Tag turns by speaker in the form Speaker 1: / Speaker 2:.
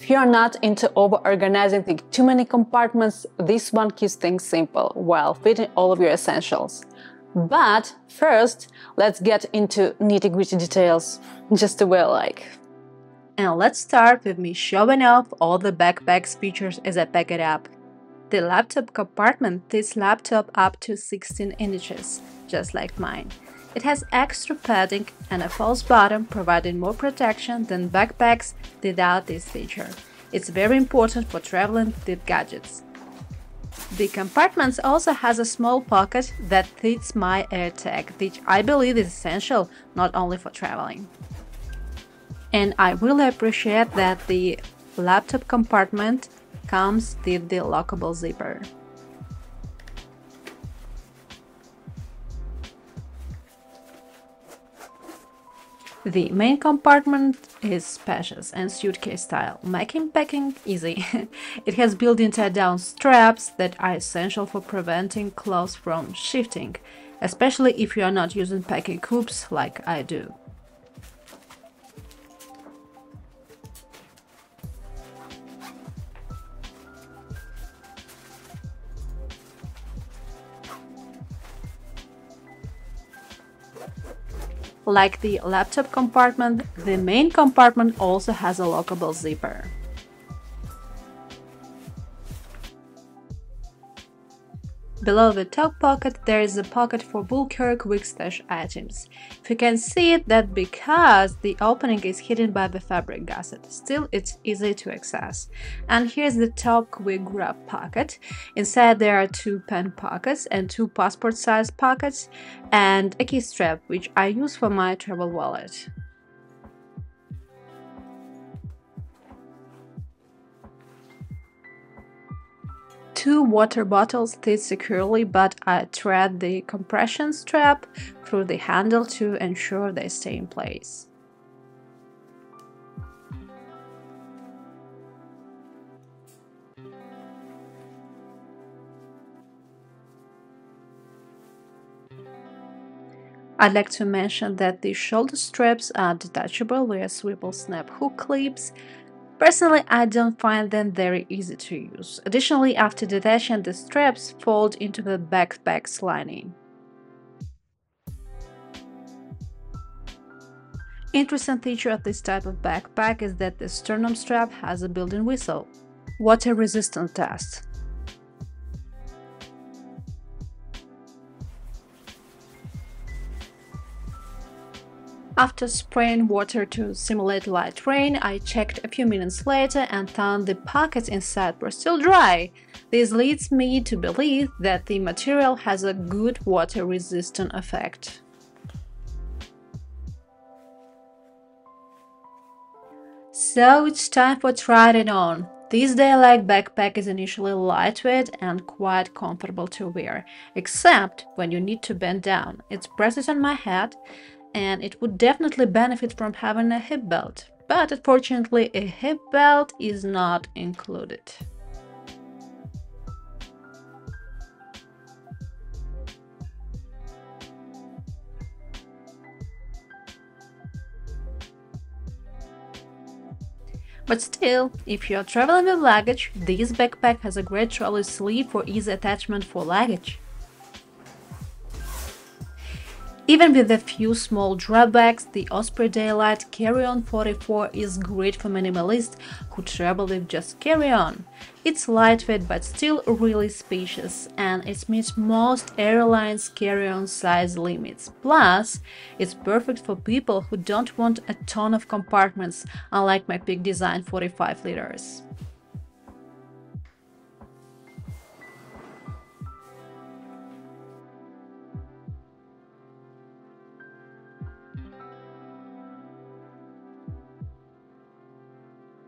Speaker 1: If you're not into over-organizing too many compartments, this one keeps things simple while fitting all of your essentials. But first, let's get into nitty-gritty details, just the way I like.
Speaker 2: And let's start with me showing off all the backpack's features as I pack it up. The laptop compartment fits laptop up to 16 inches, just like mine. It has extra padding and a false bottom, providing more protection than backpacks without this feature. It's very important for traveling with gadgets. The compartment also has a small pocket that fits my AirTag, which I believe is essential not only for traveling. And I really appreciate that the laptop compartment comes with the lockable zipper. The main compartment is spacious and suitcase style, making packing easy. It has built-in tie-down straps that are essential for preventing clothes from shifting, especially if you are not using packing hoops like I do. Like the laptop compartment, the main compartment also has a lockable zipper. Below the top pocket, there is a pocket for bulkier quick stash items. If you can see it, that's because the opening is hidden by the fabric gusset. Still, it's easy to access. And here's the top quick grab pocket. Inside there are 2 pen pockets and 2 passport-sized pockets and a key strap, which I use for my travel wallet. Two water bottles fit securely, but I thread the compression strap through the handle to ensure they stay in place. I'd like to mention that the shoulder straps are detachable with swivel snap hook clips. Personally, I don't find them very easy to use. Additionally, after detaching, the straps fold into the backpack's lining. Interesting feature of this type of backpack is that the sternum strap has a built-in whistle. Water resistance test. After spraying water to simulate light rain, I checked a few minutes later and found the pockets inside were still dry. This leads me to believe that the material has a good water-resistant effect. So it's time for trying it on. This Daylite backpack is initially lightweight and quite comfortable to wear, except when you need to bend down. It presses on my head, and it would definitely benefit from having a hip belt, but unfortunately a hip belt is not included. But still, if you are traveling with luggage, this backpack has a great trolley sleeve for easy attachment for luggage. Even with a few small drawbacks, the Osprey Daylite Carry-on 44 is great for minimalists who travel with just carry-on. It's lightweight but still really spacious, and it meets most airlines' carry-on size limits. Plus, it's perfect for people who don't want a ton of compartments, unlike my Peak Design 45 liters.